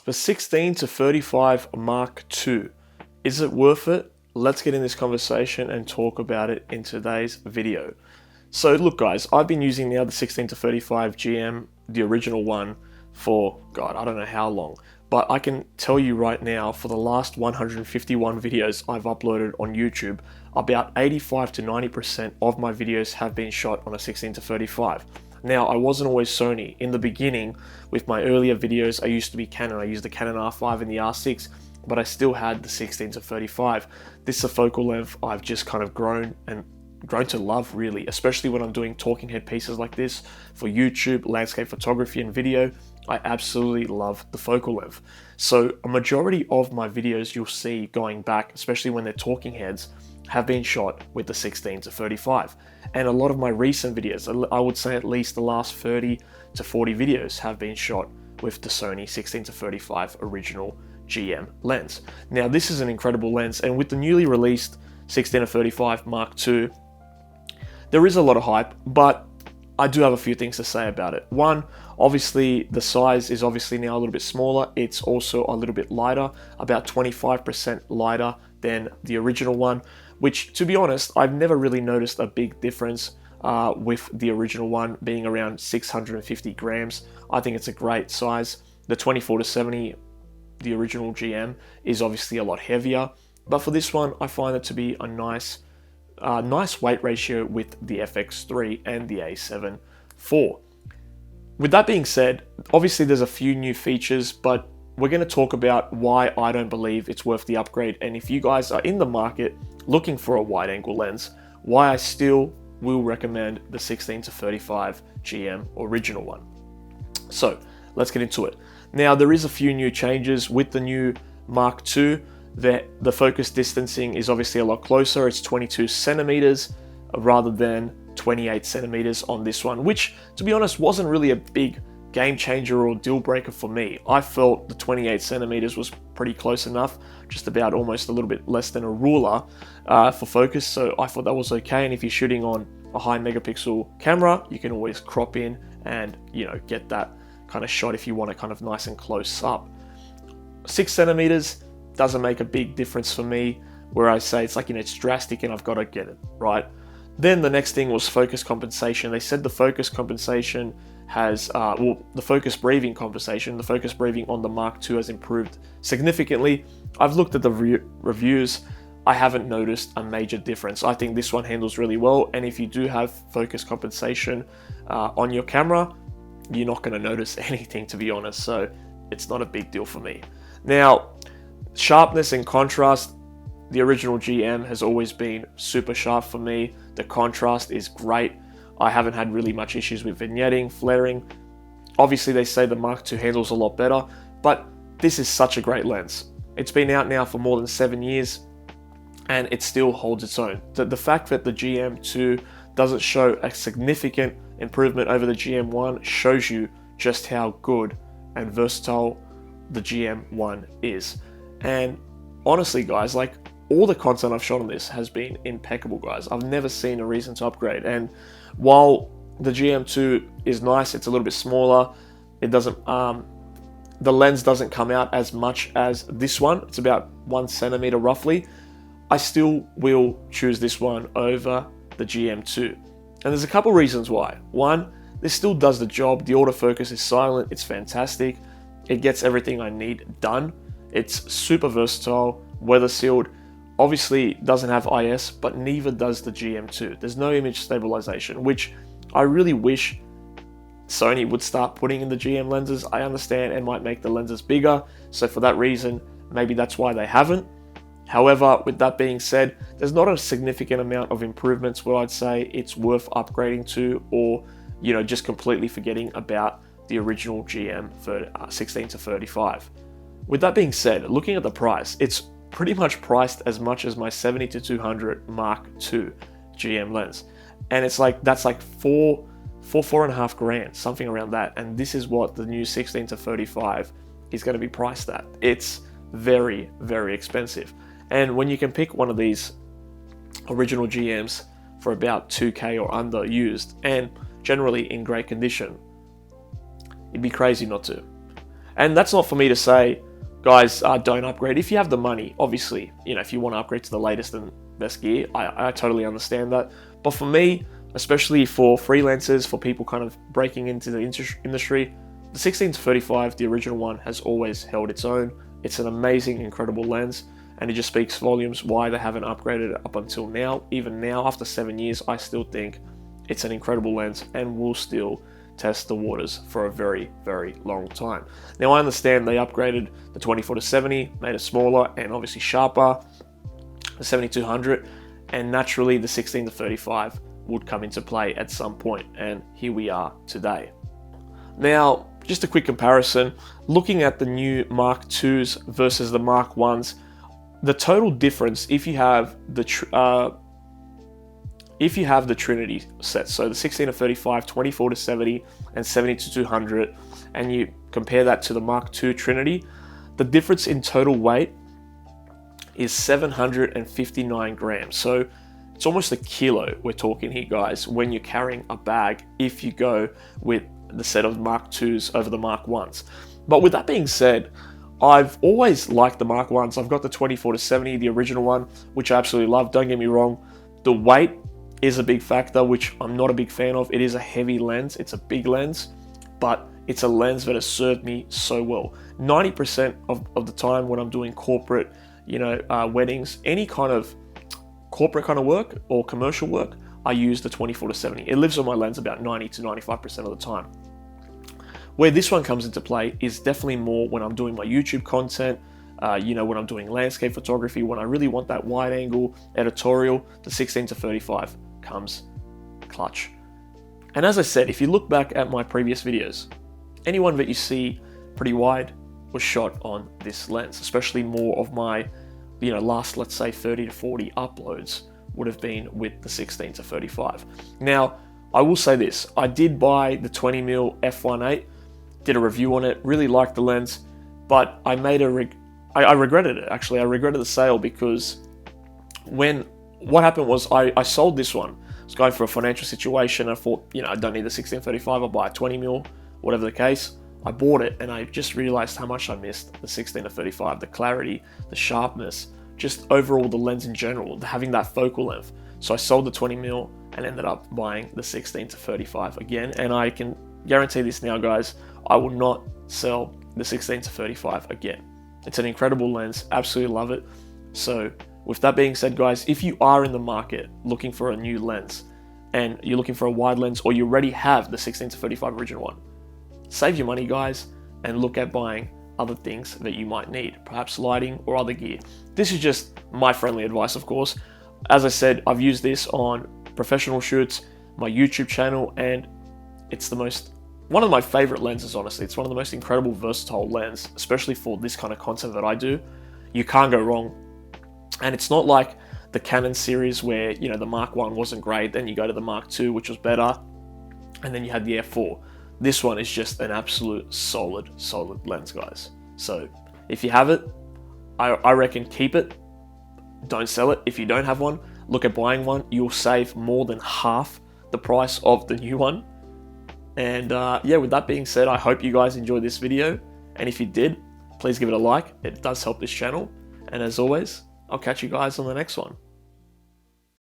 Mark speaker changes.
Speaker 1: The 16-35 Mark II, is it worth it? Let's get in this conversation and talk about it in today's video. So look guys, I've been using now the 16-35 GM, the original one, for God, I don't know how long, but I can tell you right now, for the last 151 videos I've uploaded on YouTube, about 85 to 90% of my videos have been shot on a 16-35. Now, I wasn't always Sony. In the beginning, with my earlier videos, I used to be Canon. I used the Canon R5 and the R6, but I still had the 16-35. This is a focal length I've just kind of grown to love, really, especially when I'm doing talking head pieces like this for YouTube, landscape photography and video. I absolutely love the focal length. So a majority of my videos you'll see going back, especially when they're talking heads, have been shot with the 16-35. And a lot of my recent videos, I would say at least the last 30 to 40 videos, have been shot with the Sony 16-35 original GM lens. Now this is an incredible lens, and with the newly released 16-35 Mark II, there is a lot of hype, but I do have a few things to say about it. One, obviously the size is obviously now a little bit smaller. It's also a little bit lighter, about 25% lighter than the original one, which, to be honest, I've never really noticed a big difference with the original one being around 650 grams. I think it's a great size. The 24-70, the original GM, is obviously a lot heavier, but for this one, I find it to be a nice weight ratio with the FX3 and the A7 IV. With that being said, obviously there's a few new features, but we're going to talk about why I don't believe it's worth the upgrade, and if you guys are in the market looking for a wide angle lens, why I still will recommend the 16-35 GM original one. So let's get into it. Now there is a few new changes with the new Mark II. The focus distancing is obviously a lot closer. It's 22 centimeters rather than 28 centimeters on this one, which, to be honest, wasn't really a big game changer or deal breaker for me. I felt the 28 centimeters was pretty close enough, just about almost a little bit less than a ruler for focus, so I thought that was okay. And if you're shooting on a high megapixel camera, you can always crop in and, you know, get that kind of shot if you want it kind of nice and close up. 6 centimeters doesn't make a big difference for me, where I say it's like, you know, it's drastic and I've got to get it, right? Then the next thing was focus compensation. They said the focus compensation has, the focus breathing compensation, the focus breathing on the Mark II has improved significantly. I've looked at the reviews. I haven't noticed a major difference. I think this one handles really well, and if you do have focus compensation on your camera, you're not going to notice anything, to be honest, so it's not a big deal for me. Now, sharpness and contrast, the original GM has always been super sharp for me. The contrast is great. I haven't had really much issues with vignetting, flaring. Obviously they say the Mark II handles a lot better, but this is such a great lens. It's been out now for more than 7 years and it still holds its own. The fact that the GM2 doesn't show a significant improvement over the GM1 shows you just how good and versatile the GM1 is. And honestly guys, like, all the content I've shot on this has been impeccable, guys. I've never seen a reason to upgrade. And while the GM2 is nice, it's a little bit smaller. It doesn't, the lens doesn't come out as much as this one. It's about 1 centimeter roughly. I still will choose this one over the GM2. And there's a couple reasons why. One, this still does the job. The autofocus is silent. It's fantastic. It gets everything I need done. It's super versatile, weather sealed. Obviously doesn't have IS, but neither does the GM2. There's no image stabilization, which I really wish Sony would start putting in the GM lenses. I understand it might make the lenses bigger, so for that reason, maybe that's why they haven't. However, with that being said, there's not a significant amount of improvements where I'd say it's worth upgrading to, or, you know, just completely forgetting about the original GM for 16-35. With that being said, looking at the price, it's pretty much priced as much as my 70-200 Mark II GM lens, and it's like, that's like four and a half grand, something around that. And this is what the new 16-35 is going to be priced at. It's very, very expensive. And when you can pick one of these original GMs for about 2K or under used, and generally in great condition, it'd be crazy not to. And that's not for me to say, guys, don't upgrade. If you have the money, obviously, if you want to upgrade to the latest and best gear, I totally understand that. But for me, especially for freelancers, for people kind of breaking into the industry, the 16-35, the original one, has always held its own. It's an amazing, incredible lens, and it just speaks volumes why they haven't upgraded it up until now. Even now, after 7 years, I still think it's an incredible lens and will still test the waters for a very, very long time. Now, I understand they upgraded the 24-70, made it smaller and obviously sharper, the 7200, and naturally the 16-35 would come into play at some point, and here we are today. Now, just a quick comparison, looking at the new Mark IIs versus the Mark Is, the total difference, if you have the Trinity set, so the 16-35, 24-70, and 70-200, and you compare that to the Mark II Trinity, the difference in total weight is 759 grams. So it's almost a kilo we're talking here, guys, when you're carrying a bag, if you go with the set of Mark IIs over the Mark Is. But with that being said, I've always liked the Mark Is. I've got the 24-70, the original one, which I absolutely love. Don't get me wrong. The weight is a big factor, which I'm not a big fan of. It is a heavy lens. It's a big lens, but it's a lens that has served me so well. 90% of the time when I'm doing corporate, weddings, any kind of corporate kind of work or commercial work, I use the 24-70. It lives on my lens about 90 to 95% of the time. Where this one comes into play is definitely more when I'm doing my YouTube content, when I'm doing landscape photography, when I really want that wide angle editorial, the 16-35 comes clutch. And as I said, if you look back at my previous videos, anyone that you see pretty wide was shot on this lens, especially more of my, last, let's say 30 to 40 uploads would have been with the 16-35. Now, I will say this, I did buy the 20mm f1.8, did a review on it, really liked the lens, but I regretted it, actually. I regretted the sale because what happened was I sold this one. I was going for a financial situation. I thought, I don't need the 16-35, I'll buy a 20mm, whatever the case. I bought it and I just realized how much I missed the 16-35, the clarity, the sharpness, just overall the lens in general, having that focal length. So I sold the 20mm and ended up buying the 16-35 again. And I can guarantee this now, guys, I will not sell the 16-35 again. It's an incredible lens, absolutely love it. So with that being said, guys, if you are in the market looking for a new lens and you're looking for a wide lens, or you already have the 16-35 original one, save your money, guys, and look at buying other things that you might need, perhaps lighting or other gear. This is just my friendly advice, of course. As I said, I've used this on professional shoots, my YouTube channel, and it's one of my favorite lenses, honestly. It's one of the most incredible, versatile lens, especially for this kind of content that I do. You can't go wrong. And it's not like the Canon series where, the Mark I wasn't great, then you go to the Mark II, which was better, and then you had the f4. This one is just an absolute solid lens, guys. So if you have it, I reckon keep it. Don't sell it. If you don't have one, look at buying one. You'll save more than half the price of the new one. And with that being said, I hope you guys enjoyed this video. And if you did, please give it a like. It does help this channel. And as always, I'll catch you guys on the next one.